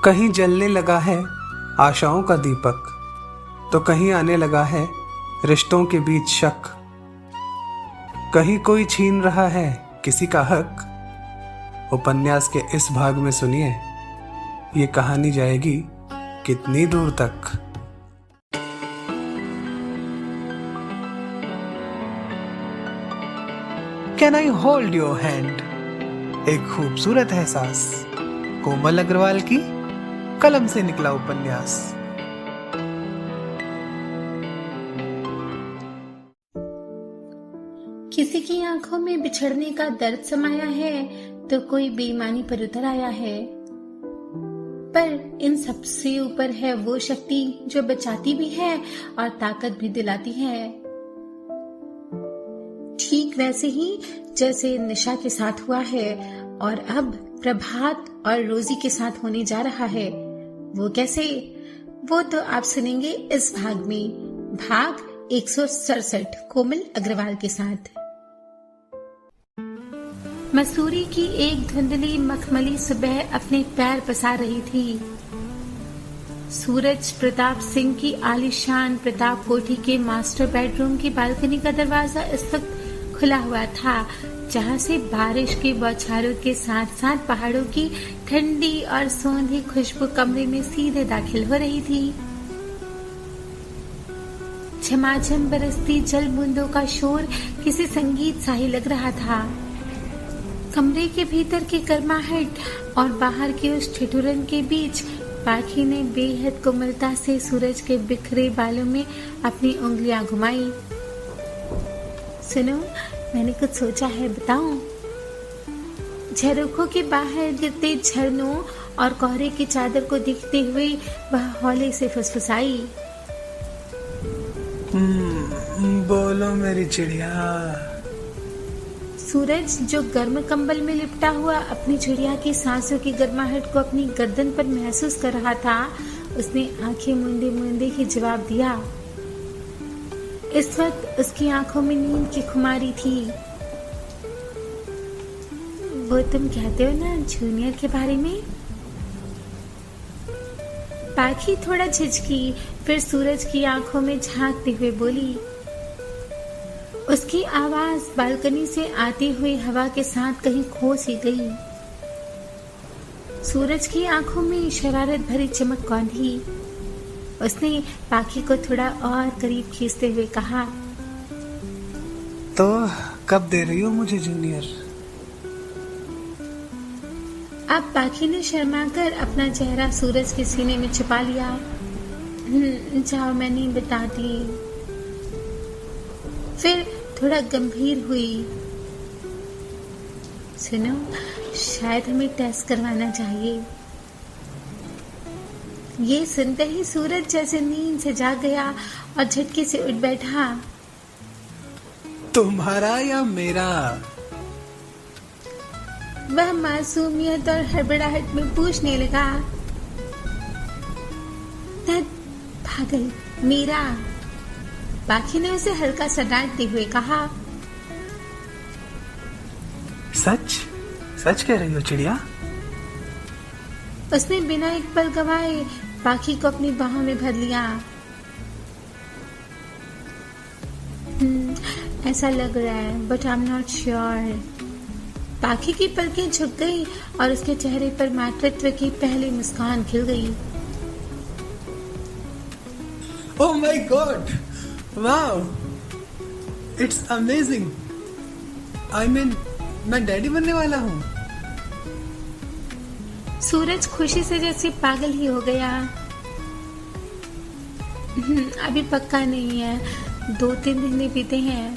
कहीं जलने लगा है आशाओं का दीपक, तो कहीं आने लगा है रिश्तों के बीच शक। कहीं कोई छीन रहा है किसी का हक। उपन्यास के इस भाग में सुनिए, ये कहानी जाएगी कितनी दूर तक। Can I hold your hand, एक खूबसूरत एहसास। कोमल अग्रवाल की कलम से निकला उपन्यास। किसी की आंखों में बिछड़ने का दर्द समाया है तो कोई बेईमानी पर उतर आया है, पर इन सबसे ऊपर है वो शक्ति जो बचाती भी है और ताकत भी दिलाती है। ठीक वैसे ही जैसे निशा के साथ हुआ है और अब प्रभात और रोजी के साथ होने जा रहा है। वो कैसे, वो तो आप सुनेंगे इस भाग में, भाग 167 कोमल अग्रवाल के साथ। मसूरी की एक धुंधली मखमली सुबह अपने पैर पसार रही थी। सूरज प्रताप सिंह की आलीशान प्रताप कोठी के मास्टर बेडरूम की बालकनी का दरवाजा इस वक्त खुला हुआ था, जहां से बारिश की बौछारों के साथ साथ पहाड़ों की ठंडी और सौंधी खुशबू कमरे में सीधे दाखिल हो रही थी। झमाझम बरसती जल बूंदों का शोर किसी संगीत सा ही लग रहा था। कमरे के भीतर की गर्माहट और बाहर की उस ठिठुरन के बीच पाखी ने बेहद कोमलता से सूरज के बिखरे बालों में अपनी उंगलियां घुमाई। सुनो, मैंने कुछ सोचा है, बताऊं? झरोखों के बाहर गिरते झरनों और कोहरे की चादर को देखते हुए वह हौले से फुसफुसाई। बोलो मेरी चिड़िया। सूरज जो गर्म कंबल में लिपटा हुआ अपनी चिड़िया की सांसों की गर्माहट को अपनी गर्दन पर महसूस कर रहा था, उसने आंखें मूंदे मूंदे ही जवाब दिया। इस वक्त उसकी आंखों में नींद की खुमारी थी। वो तुम कहते हो ना जूनियर के बारे में? पाखी थोड़ा झिझकी, फिर सूरज की आंखों में झांकते हुए बोली। उसकी आवाज बालकनी से आती हुई हवा के साथ कहीं खो सी गई। सूरज की आंखों में शरारत भरी चमक कौंधी। उसने पाखी को थोड़ा और करीब खींचते हुए कहा, तो कब दे रही हो मुझे जूनियर? अब पाखी ने शर्माकर अपना चेहरा सूरज के सीने में छुपा लिया। जाओ, मैं नहीं बताती। फिर थोड़ा गंभीर हुई। सुनो, शायद हमें टेस्ट करवाना चाहिए। ये सुनते ही सूरज जैसे नींद से जाग गया और झटके से उठ बैठा। तुम्हारा या मेरा? वह मासूमियत और हड़बड़ाहट में पूछने लगा। पागल, मेरा। पाखी ने उसे हल्का सा डांटते हुए कहा। सच सच कह रही हो चिड़िया? उसने बिना एक पल गवाए पाखी को अपनी बाहों में भर लिया। ऐसा लग रहा है, but I am not sure. पाखी की पलकें झुक गई और उसके चेहरे पर मातृत्व की पहली मुस्कान खिल गई। ओह my God, wow, it's amazing. I mean, मैं डैडी बनने वाला हूँ। सूरज खुशी से जैसे पागल ही हो गया। अभी पक्का नहीं है, 2-3 दिन बीते हैं।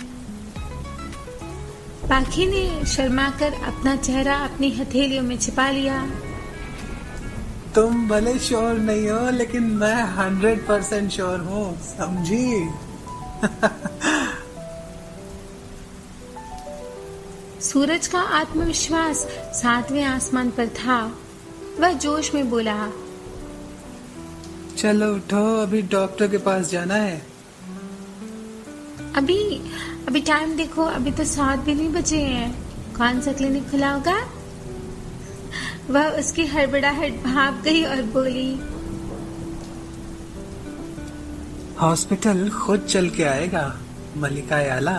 पाखी ने शर्माकर अपना चेहरा अपनी हथेलियों में छिपा लिया। तुम भले श्योर नहीं हो, लेकिन मैं 100% श्योर हूँ, समझी? सूरज का आत्मविश्वास 7वें आसमान पर था। वह जोश में बोला, चलो उठो, अभी डॉक्टर के पास जाना है। अभी टाइम देखो, अभी तो 7 भी नहीं बजे हैं। कौन सा क्लिनिक खुला होगा? वह उसकी हड़बड़ाहट भाप गई और बोली, हॉस्पिटल खुद चल के आएगा मलिका याला।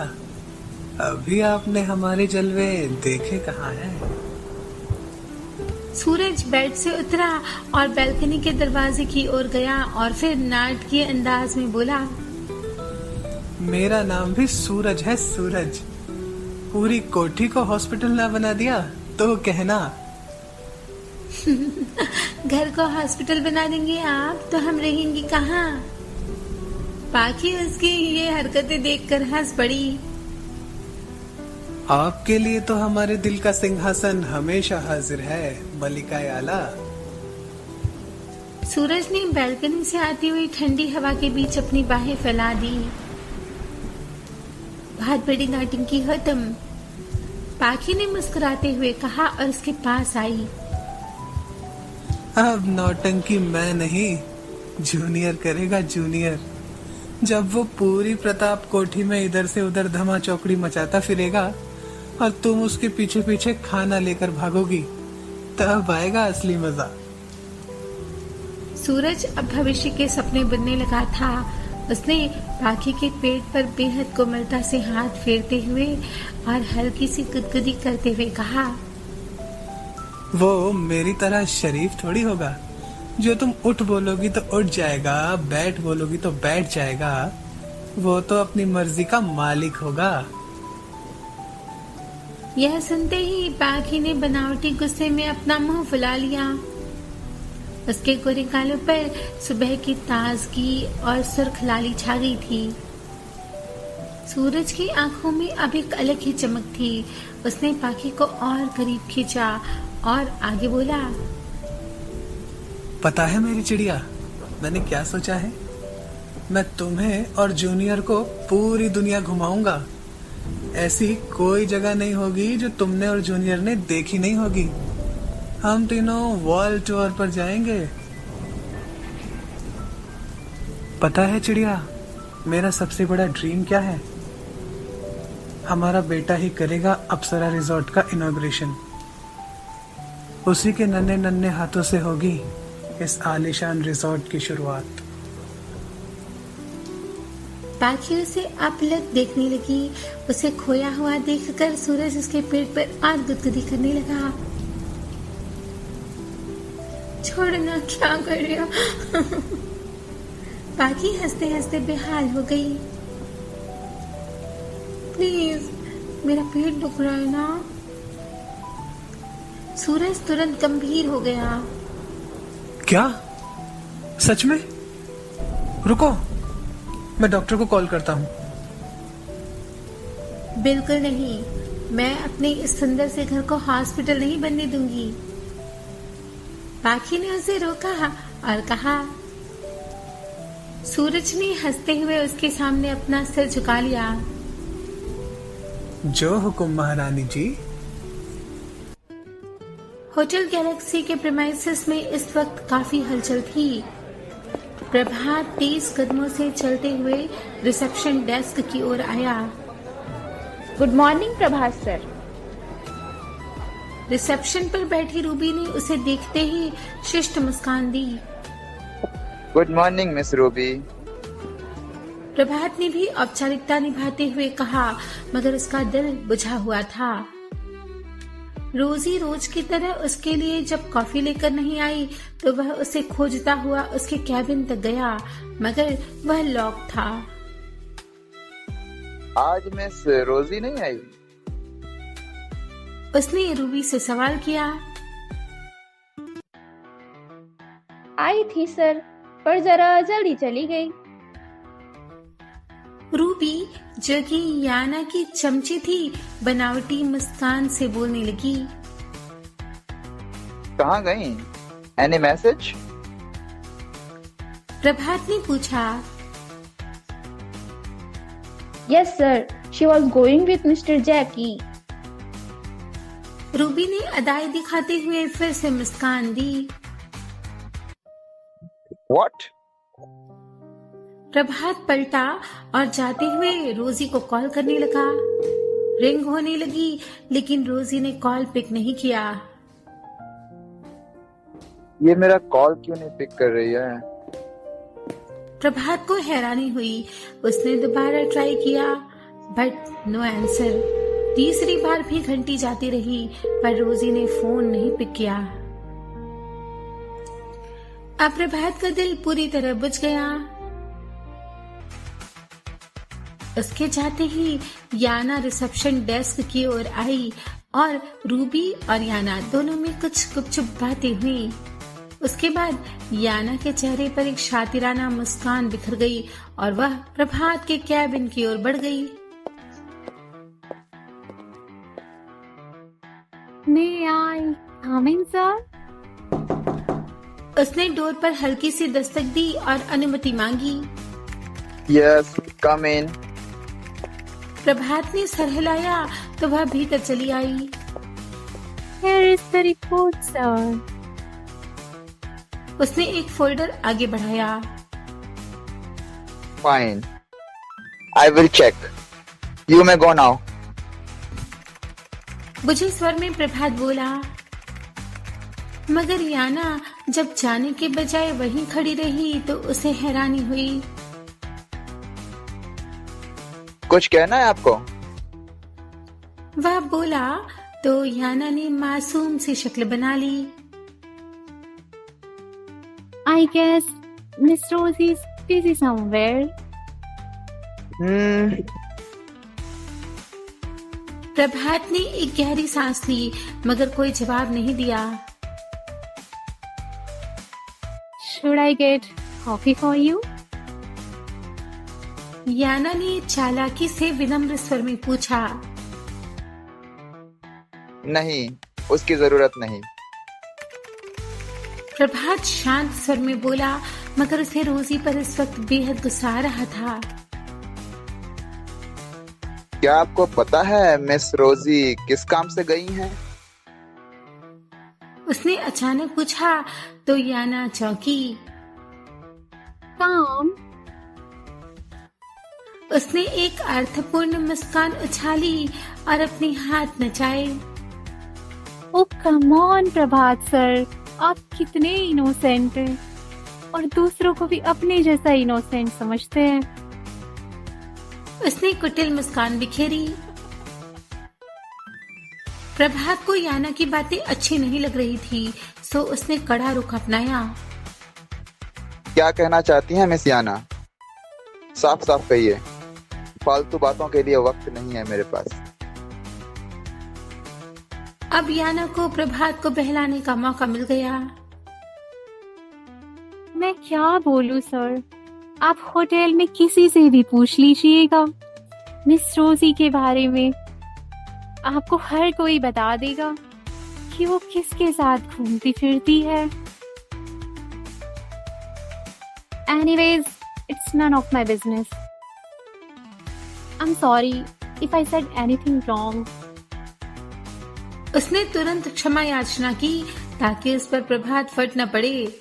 अभी आपने हमारे जलवे देखे कहाँ हैं? सूरज बेड से उतरा और बैल्कनी के दरवाजे की ओर गया और फिर नाटकीय अंदाज में बोला, मेरा नाम भी सूरज है, सूरज। पूरी कोठी को हॉस्पिटल ना बना दिया तो कहना। घर को हॉस्पिटल बना देंगे आप तो हम रहेंगे कहाँ? बाकी उसकी ये हरकतें देखकर हंस पड़ी। आपके लिए तो हमारे दिल का सिंहासन हमेशा हाजिर है मलिका याला। सूरज ने बैल्कनी से आती हुई ठंडी हवा के बीच अपनी बाहें फैला दी। बहुत बड़ी नौटंकी हो तुम, पाखी ने मुस्कुराते हुए कहा और उसके पास आई। अब नौटंकी मैं नहीं, जूनियर करेगा, जूनियर। जब वो पूरी प्रताप कोठी में इधर से उधर धमा चौकड़ी मचाता फिरेगा और तुम उसके पीछे पीछे खाना लेकर भागोगी, तब आएगा असली मजा। सूरज अब भविष्य के सपने बुनने लगा था। उसने पाखी के पेट पर बेहद कोमलता से हाथ फेरते हुए और हल्की सी गुदगुदी करते हुए कहा, वो मेरी तरह शरीफ थोड़ी होगा, जो तुम उठ बोलोगी तो उठ जाएगा, बैठ बोलोगी तो बैठ जाएगा। वो तो अपनी मर्जी का मालिक होगा। यह सुनते ही पाखी ने बनावटी गुस्से में अपना मुंह फुला लिया। उसके गोरे गालों पर सुबह की ताजगी और सुर्ख लाली छा गई थी। सूरज की आंखों में अब एक अलग ही चमक थी। उसने पाखी को और करीब खींचा और आगे बोला, पता है मेरी चिड़िया, मैंने क्या सोचा है? मैं तुम्हें और जूनियर को पूरी दुनिया घुमाऊंगा। ऐसी कोई जगह नहीं होगी जो तुमने और जूनियर ने देखी नहीं होगी। हम तीनों वर्ल्ड टूर पर जाएंगे। पता है चिड़िया, मेरा सबसे बड़ा ड्रीम क्या है? हमारा बेटा ही करेगा अप्सरा रिजॉर्ट का इनॉग्रेशन। उसी के नन्हे नन्हे हाथों से होगी इस आलीशान रिजॉर्ट की शुरुआत। पाखी उसे अपलक देखने लगी। उसे खोया हुआ देखकर सूरज उसके पेट पर और गुदगुदी करने लगा। छोड़ना, क्या कर रहे हो? पाखी हंसते हंसते बेहाल हो गई। प्लीज, मेरा पेट दुख रहा है ना। सूरज तुरंत गंभीर हो गया। क्या? सच में? रुको, मैं डॉक्टर को कॉल करता हूँ। बिल्कुल नहीं, मैं अपने इस सुंदर से घर को हॉस्पिटल नहीं बनने दूंगी। पाखी ने उसे रोका और कहा। सूरज ने हंसते हुए उसके सामने अपना सिर झुका लिया। जो हुकुम महारानी जी। होटल गैलेक्सी के प्रीमाइसेस में इस वक्त काफी हलचल थी। प्रभात तेज कदमों से चलते हुए रिसेप्शन डेस्क की ओर आया। Good morning Prabhat sir. Reception पर बैठी रूबी ने उसे देखते ही शिष्ट मुस्कान दी। Good morning miss Ruby. Prabhat ने भी औपचारिकता निभाते हुए कहा, मगर उसका दिल बुझा हुआ था। रोजी रोज की तरह उसके लिए जब कॉफी लेकर नहीं आई तो वह उसे खोजता हुआ उसके कैबिन तक गया, मगर वह लॉक था। आज मिस रोजी नहीं आई? उसने रूबी से सवाल किया। आई थी सर, पर जरा जल्दी चली गई। रूबी, जो कि याना की चमची थी, बनावटी मुस्कान से बोलने लगी। कहाँ गई? Any message? प्रभात ने पूछा। Yes sir, she was going with mister Jackie. Ruby ने अदाई दिखाते हुए फिर से मुस्कान दी। व्हाट? प्रभात पलटा और जाते हुए रोजी को कॉल करने लगा। रिंग होने लगी, लेकिन रोजी ने कॉल पिक नहीं किया। ये मेरा कॉल क्यों नहीं पिक कर रही है? प्रभात को हैरानी हुई। उसने दोबारा ट्राई किया बट नो आंसर। तीसरी बार भी घंटी जाती रही पर रोजी ने फोन नहीं पिक किया। अब प्रभात का दिल पूरी तरह बुझ गया। उसके जाते ही याना रिसेप्शन डेस्क की ओर आई और रूबी और याना दोनों में कुछ गुपचुप बातें हुई। उसके बाद याना के चेहरे पर एक शातिराना मुस्कान बिखर गई और वह प्रभात के कैबिन की ओर बढ़ गई। May I come in, sir? उसने डोर पर हल्की सी दस्तक दी और अनुमति मांगी। यस, कम इन। प्रभात ने सर हिलाया तो वह भीतर चली आई। Here is the report, sir. उसने एक फोल्डर आगे बढ़ाया। Fine, I will check. You may go now. बुझे स्वर में प्रभात बोला। मगर याना जब जाने के बजाय वहीं खड़ी रही तो उसे हैरानी हुई। कुछ कहना है आपको? वह बोला तो याना ने मासूम सी शक्ल बना ली। I guess Miss Rosie is busy somewhere. प्रभात ने एक गहरी सांस ली मगर कोई जवाब नहीं दिया। Should I get coffee for you? याना ने चालाकी से विनम्र स्वर में पूछा। नहीं, उसकी जरूरत नहीं। प्रभात शांत स्वर में बोला मगर उसे रोजी पर इस वक्त बेहद गुस्सा आ रहा था। क्या आपको पता है मिस रोजी किस काम से गई हैं? उसने अचानक पूछा तो याना चौंकी। काम? उसने एक अर्थपूर्ण मुस्कान उछाली और अपने हाथ नचाए। Oh, come on, Prabhat sir, आप कितने इनोसेंट हैं और दूसरों को भी अपने जैसा इनोसेंट समझते हैं। उसने कुटिल मुस्कान बिखेरी। प्रभात को याना की बातें अच्छी नहीं लग रही थी, सो उसने कड़ा रुख अपनाया। क्या कहना चाहती हैं मिस याना? साफ साफ कहिए, फालतू बातों के लिए वक्त नहीं है मेरे पास। अब याना को प्रभात को बहलाने का मौका मिल गया। मैं क्या बोलूं सर, आप होटल में किसी से भी पूछ लीजिएगा मिस रोजी के बारे में, आपको हर कोई बता देगा कि वो किसके साथ घूमती फिरती है। Anyways, it's none of my business. I'm sorry if I said anything wrong. उसने तुरंत क्षमा याचना की ताकि उस पर प्रभात फट न पड़े।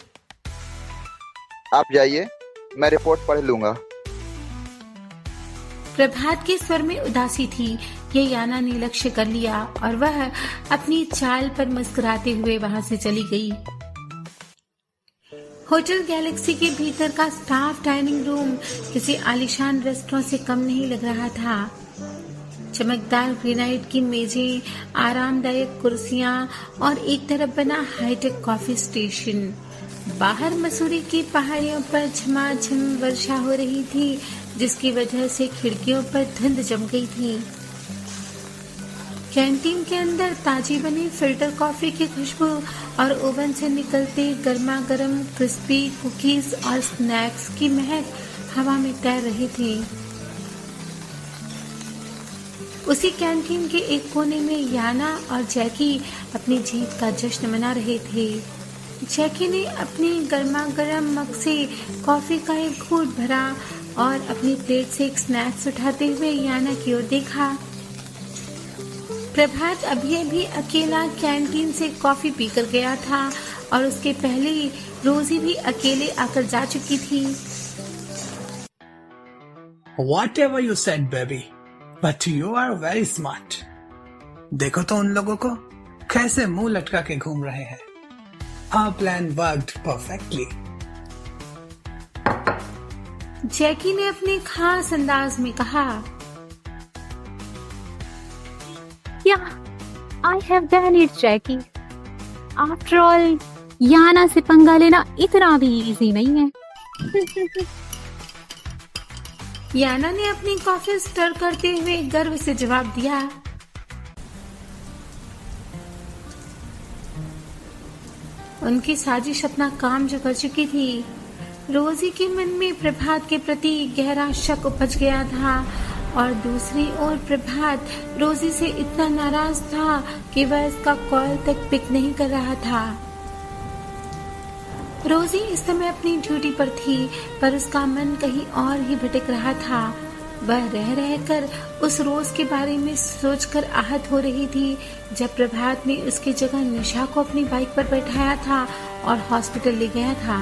आप जाइए, मैं रिपोर्ट पढ़ लूंगा। प्रभात के स्वर में उदासी थी। ये याना ने लक्ष्य कर लिया और वह अपनी चाल पर मुस्कुराते हुए वहां से चली गई। होटल गैलेक्सी के भीतर का स्टाफ डाइनिंग रूम किसी आलीशान रेस्टोरेंट से कम नहीं लग रहा था। चमकदार ग्रेनाइट की मेजें, आरामदायक कुर्सियां और एक तरफ बना हाईटेक कॉफी स्टेशन। बाहर मसूरी की पहाड़ियों पर झमाझम वर्षा हो रही थी, जिसकी वजह से खिड़कियों पर धुंध जम गई थी। कैंटीन के अंदर ताजी बनी फिल्टर कॉफी की खुशबू और ओवन से निकलते गर्मा गर्म क्रिस्पी कुकीज और स्नैक्स की महक हवा में तैर रही थी। उसी कैंटीन के एक कोने में याना और जैकी अपनी जीत का जश्न मना रहे थे। जैकी ने अपनी गर्मा गर्म मग से कॉफी का एक घूंट भरा और अपनी प्लेट से एक स्नैक्स उठाते हुए याना की ओर देखा। प्रभात अभी अकेला कैंटीन से कॉफी पीकर गया था और उसके पहले रोजी भी अकेले आकर जा चुकी थी। Whatever you said, baby, but you are very smart. देखो तो उन लोगों को कैसे मुंह लटका के घूम रहे हैं। Our plan worked perfectly. जैकी ने अपने खास अंदाज में कहा, Yeah, I have done it, Jackie. After all, याना से पंगा लेना इतना भी इजी नहीं है। याना ने अपनी कॉफी स्टर करते हुए गर्व से जवाब दिया, उनकी साजिश अपना काम जो कर चुकी थी। रोजी के मन में प्रभात के प्रति गहरा शक उपज गया था और दूसरी ओर प्रभात रोजी से इतना नाराज था कि वह उसका कॉल तक पिक नहीं कर रहा था। रोजी इस समय अपनी ड्यूटी पर थी, पर उसका मन कहीं और ही भटक रहा था। वह रह रहकर उस रोज के बारे में सोचकर आहत हो रही थी जब प्रभात ने उसकी जगह निशा को अपनी बाइक पर बैठाया था और हॉस्पिटल ले गया था।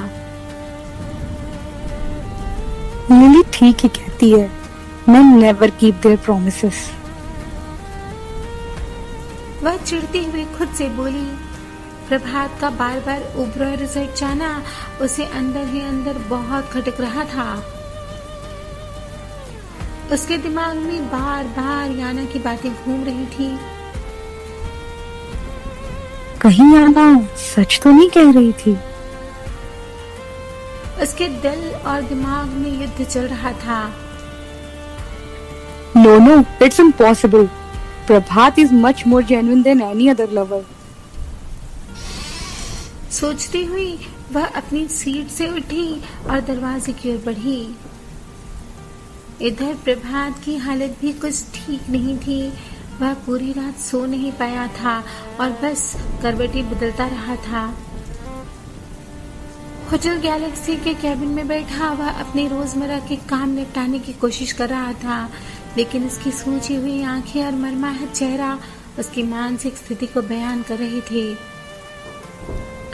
लिली ठीक ही कहती है, men never keep their promises. वह चिढ़ती हुई खुद से बोली। प्रभात का बार बार उबरा रिजल्ट जाना उसे अंदर ही अंदर बहुत खटक रहा था। उसके दिमाग में बार बार याना की बातें घूम रही थी। कहीं याना सच तो नहीं कह रही थी। उसके दिल और दिमाग में युद्ध चल रहा था। No, it's impossible. Prabhat is much more genuine than any other lover. सोचती हुई वह अपनी सीट से उठी और दरवाजे की ओर बढ़ी। इधर प्रभात की हालत भी कुछ ठीक नहीं थी। वह पूरी रात सो नहीं पाया था और बस करवटें बदलता रहा था। होटल गैलेक्सी के कैबिन में बैठा वह अपने रोजमर्रा के काम निपटाने की कोशिश कर रहा था, लेकिन उसकी सूजी हुई आंखें और मरमाहत चेहरा उसकी मानसिक स्थिति को बयान कर रहे थे।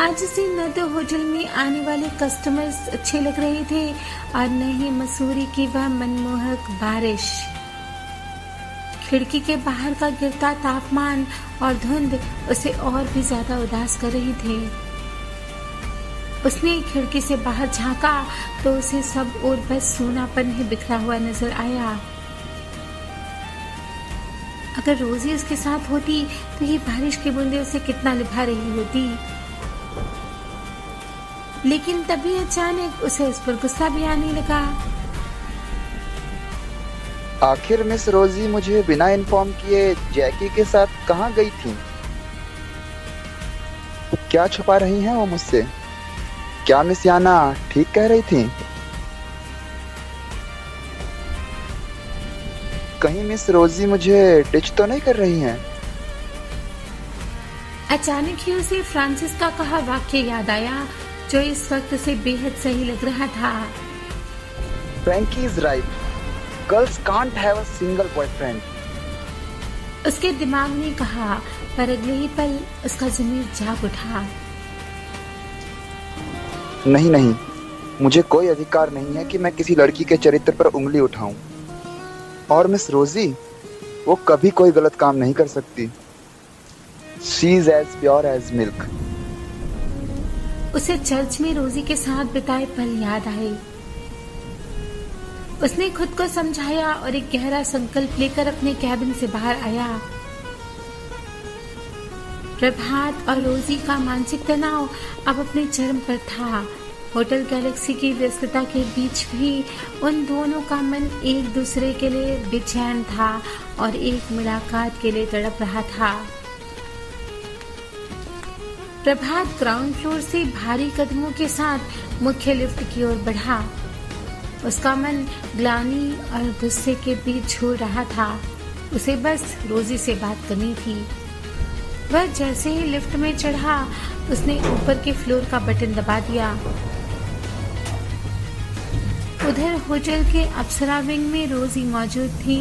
आज उसे न तो होटल में आने वाले कस्टमर्स अच्छे लग रहे थे और न ही मसूरी की वह मनमोहक बारिश। खिड़की के बाहर का गिरता तापमान और धुंध उसे और भी ज्यादा उदास कर रही थे। उसने खिड़की से बाहर झांका तो उसे सब ओर बस सूनापन ही बिखरा हुआ नजर आया। अगर रोजी उसके साथ होती तो ये बारिश की बूंदें उसे कितना लुभा रही होती। लेकिन तभी अचानक उसे उस पर गुस्सा भी आने लगा। आखिर मिस रोजी मुझे बिना इन्फॉर्म किए जैकी के साथ कहाँ गई थी? क्या छुपा रही हैं वो मुझसे? क्या मिस याना ठीक कह रही थी? कहीं मिस रोजी मुझे डिच तो नहीं कर रही हैं? अचानक ही उसे फ्रांसिस का कहा वाक्य याद आया जो इस वक्त उसे बेहद सही लग रहा था। Frankie is right. Girls can't have a single boyfriend. उसके दिमाग ने कहा, पर अगले ही पल उसका ज़मीर जाग उठा। नहीं, मुझे कोई अधिकार नहीं है कि मैं किसी लड़की के चरित्र पर उंगली उठाऊं। और मिस रोजी वो कभी कोई गलत काम नहीं कर सकती। She is as pure as milk. उसे चर्च में रोजी के साथ बिताए पल याद आए। उसने खुद को समझाया और एक गहरा संकल्प लेकर अपने कैबिन से बाहर आया। प्रभात और रोजी का मानसिक तनाव अब अपने चरम पर था। होटल गैलेक्सी की व्यस्तता के बीच भी उन दोनों का मन एक दूसरे के लिए बेचैन था और एक मुलाकात के लिए तड़प रहा था। प्रभात ग्राउंड फ्लोर से भारी कदमों के साथ मुख्य लिफ्ट की ओर बढ़ा। उसका मन ग्लानि और गुस्से के बीच झूल रहा था। उसे बस रोजी से बात करनी थी। वह जैसे ही लिफ्ट में चढ़ा उसने ऊपर के फ्लोर का बटन दबा दिया। उधर होटल के अप्सरा विंग में रोजी मौजूद थी।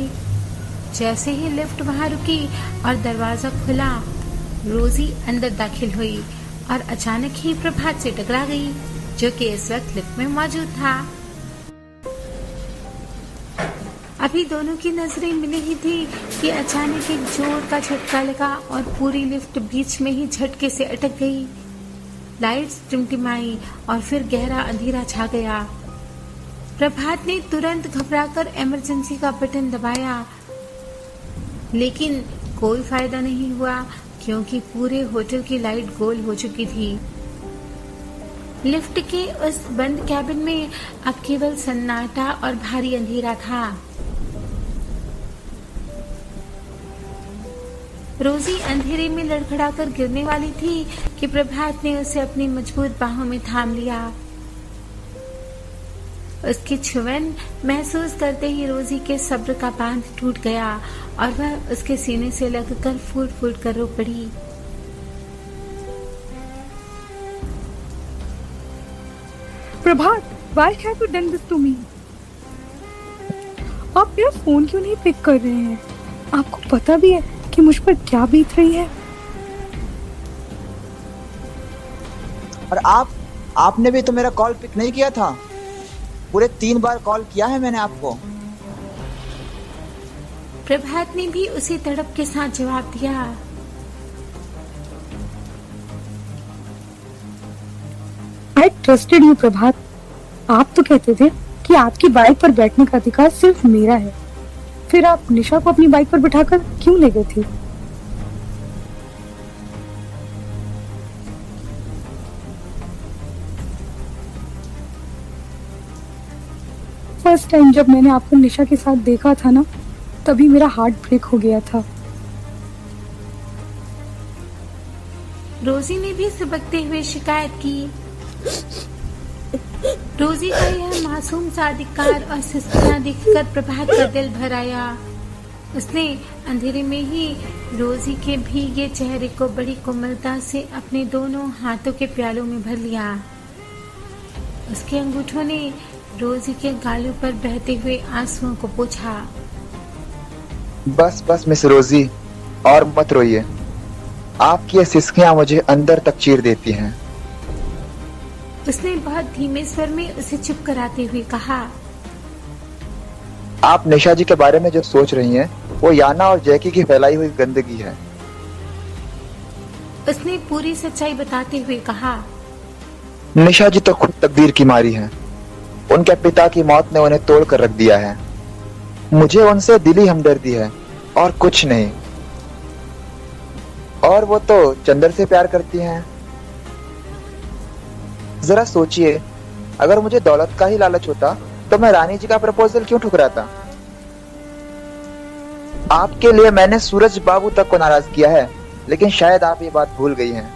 जैसे ही लिफ्ट वहां रुकी और दरवाजा खुला, रोजी अंदर दाखिल हुई और अचानक ही प्रभात से टकरा गई जो कि इस वक्त लिफ्ट में मौजूद था। अभी दोनों की नजरें मिली ही थी कि अचानक एक जोर का झटका लगा और पूरी लिफ्ट बीच में ही झटके से अटक गई। लाइट्स टिमटिमाई और फिर गहरा अंधेरा छा गया। प्रभात ने तुरंत घबराकर इमरजेंसी का बटन दबाया, लेकिन कोई फायदा नहीं हुआ क्योंकि पूरे होटल की लाइट गोल हो चुकी थी। लिफ्ट के उस बंद कैबिन में अब केवल सन्नाटा और भारी अंधेरा था। रोजी अंधेरे में लड़खड़ाकर गिरने वाली थी कि प्रभात ने उसे अपनी मजबूत बाहों में थाम लिया। उसकी छुवन महसूस करते ही रोजी के सब्र का बांध टूट गया और वह उसके सीने से लगकर फूट फूट कर रो पड़ी। प्रभात, why have you done this to me? आप मेरा फोन क्यों नहीं पिक कर रहे हैं? आपको पता भी है कि मुझ पर क्या बीत रही है। और आपने भी तो मेरा कॉल पिक नहीं किया था। पूरे 3 बार कॉल किया है मैंने आपको। प्रभात ने भी उसी तड़प के साथ जवाब दिया। I trusted you, प्रभात। आप तो कहते थे कि आपकी बाइक पर बैठने का अधिकार सिर्फ मेरा है। फिर आप निशा को अपनी बाइक पर बिठाकर क्यों ले गए थे? फर्स्ट टाइम जब मैंने आपको निशा के साथ देखा था ना, तभी मेरा हार्ट ब्रेक हो गया था। रोजी ने भी सुबकते हुए शिकायत की। रोजी का यह मासूम सा अधिकार और सिस्टना देखकर प्रभात का दिल भर आया। उसने अंधेरे में ही रोजी के भीगे चेहरे को बड़ी कोमलता से अपने दोनों हाथों के प्यालों में भर लिया। उसके अंगूठों ने रोजी के गालों पर बहते हुए आंसुओं को पोंछा। बस बस मिस रोजी, और मत रोइए। आपकी ये सिसकियां मुझे अंदर तक चीर देती हैं। उसने बहुत धीमे स्वर में उसे चुप कराते हुए कहा। आप निशा जी के बारे में जो सोच रही हैं, वो याना और जैकी की फैलाई हुई गंदगी है। उसने पूरी सच्चाई बताते हुए कहा। निशा जी तो खुद तकदीर की मारी हैं। उनके पिता की मौत ने उन्हें तोड़ कर रख दिया है। मुझे उनसे दिली हमदर्दी है और कुछ नहीं। और वो तो चंदर से प्यार करती हैं। जरा सोचिए, अगर मुझे दौलत का ही लालच होता तो मैं रानी जी का प्रपोजल क्यों ठुकराता। आपके लिए मैंने सूरज बाबू तक को नाराज किया है, लेकिन शायद आप ये बात भूल गई हैं।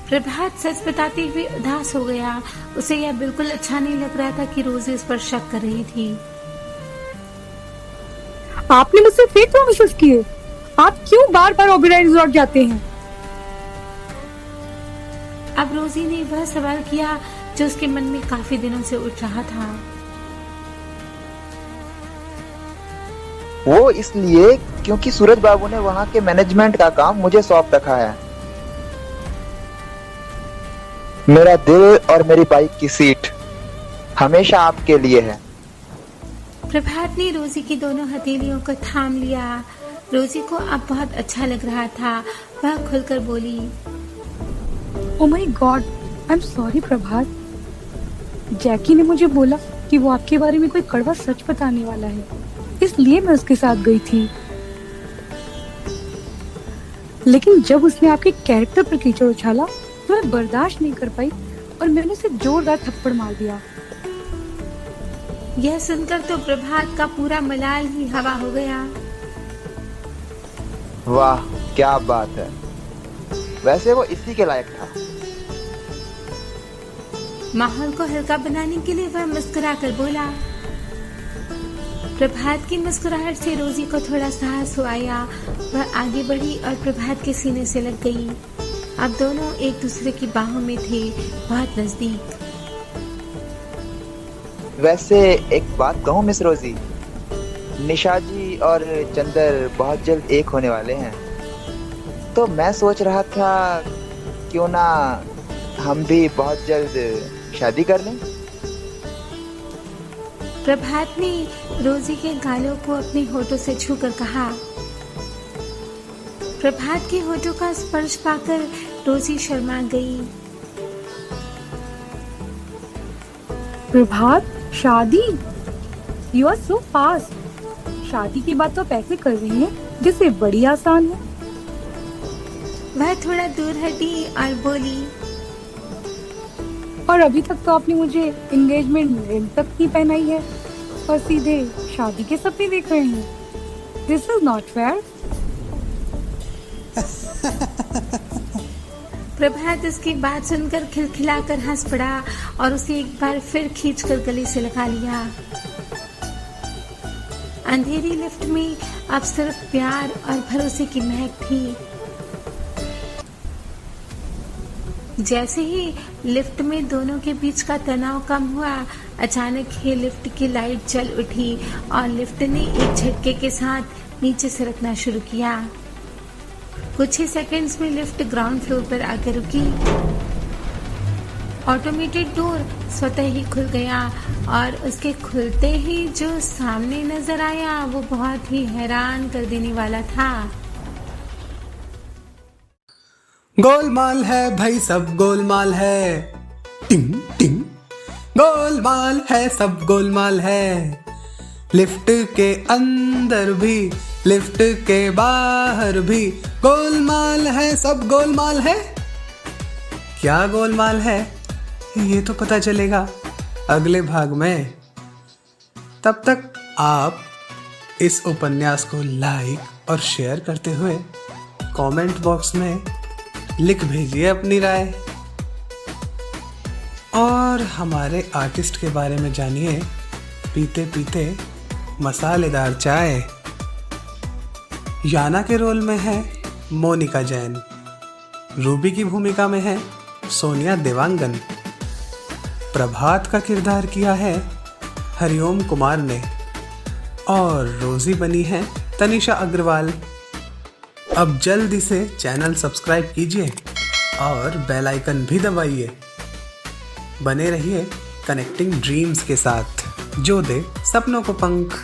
प्रभात सच बताते हुए उदास हो गया। उसे यह बिल्कुल अच्छा नहीं लग रहा था कि रोजी उस पर शक कर रही थी। आपने मुझसे फेक प्रॉमिसेस किए। आप क्यों बार बार ओबेरॉय रिजॉर्ट जाते हैं? अब रोजी ने वह सवाल किया जो उसके मन में काफी दिनों से उठ रहा था। वो इसलिए क्योंकि सूरज बाबू ने वहाँ के मैनेजमेंट का काम मुझे सौंप रखा है। मेरा दिल और मेरी बाइक की सीट हमेशा आपके लिए है। प्रभात ने रोजी की दोनों हथेलियों को थाम लिया। रोजी को अब बहुत अच्छा लग रहा था। वह खुलकर बोली। Oh my god, I am sorry Prabhat. Jackie ने मुझे बोला कि वो आपके बारे में कोई कड़वा सच बताने वाला है, इसलिए मैं उसके साथ गई थी। लेकिन जब उसने आपके कैरेक्टर पर कीचड़ उछाला तो मैं बर्दाश्त नहीं कर पाई और मैंने उसे जोरदार थप्पड़ मार दिया। यह सुनकर तो प्रभात का पूरा मलाल ही हवा हो गया। वाह क्या बात है। वैसे वो इसी के लायक था। माहौल को हल्का बनाने के लिए वह मुस्कुराकर बोला। प्रभात की मुस्कुराहट से रोजी को थोड़ा साहस आया। वह आगे बढ़ी और प्रभात के सीने से लग गई। अब दोनों एक दूसरे की बाहों में थे, बहुत नजदीक। वैसे एक बात कहूँ मिस रोजी, निशा जी और चंदर बहुत जल्द एक होने वाले हैं। तो मैं सोच रहा था क्यों ना हम भी बहुत जल्द शादी कर लें। प्रभात ने रोजी के गालों को अपने होठों से छूकर कहा। प्रभात के होठों का स्पर्श पाकर रोजी शर्मा गई। प्रभात, शादी? You are so fast. शादी की बात तो पैसे कर रही हैं जिससे बड़ी आसान है। वह थोड़ा दूर हटी और बोली, और अभी तक तो आपने मुझे एंगेजमेंट रिंग तक नहीं पहनाई है और सीधे शादी के सपने देख रहे हैं। This is not fair. Prabhat उसकी बात सुनकर खिलखिलाकर हंस पड़ा और उसे एक बार फिर खींचकर गले से लगा लिया। अंधेरी लिफ्ट में अब सिर्फ प्यार और भरोसे की महक थी। जैसे ही लिफ्ट में दोनों के बीच का तनाव कम हुआ, अचानक ही लिफ्ट की लाइट जल उठी और लिफ्ट ने एक झटके के साथ नीचे सरकना शुरू किया। कुछ ही सेकंड्स में लिफ्ट ग्राउंड फ्लोर पर आकर रुकी। ऑटोमेटेड डोर स्वतः ही खुल गया और उसके खुलते ही जो सामने नजर आया वो बहुत ही हैरान कर देने वाला था। गोलमाल है भाई, सब गोलमाल है। टिंग टिंग, गोलमाल है, सब गोलमाल है। लिफ्ट के अंदर भी, लिफ्ट के बाहर भी गोलमाल है, सब गोलमाल है। क्या गोलमाल है ये तो पता चलेगा अगले भाग में। तब तक आप इस उपन्यास को लाइक और शेयर करते हुए कमेंट बॉक्स में लिख भेजिए अपनी राय और हमारे आर्टिस्ट के बारे में जानिए पीते पीते मसालेदार चाय। याना के रोल में है मोनिका जैन, रूबी की भूमिका में है सोनिया देवांगन, प्रभात का किरदार किया है हरिओम कुमार ने और रोजी बनी है तनिषा अग्रवाल। अब जल्दी से चैनल सब्सक्राइब कीजिए और बेल आइकन भी दबाइए। बने रहिए कनेक्टिंग ड्रीम्स के साथ, जो दे सपनों को पंख।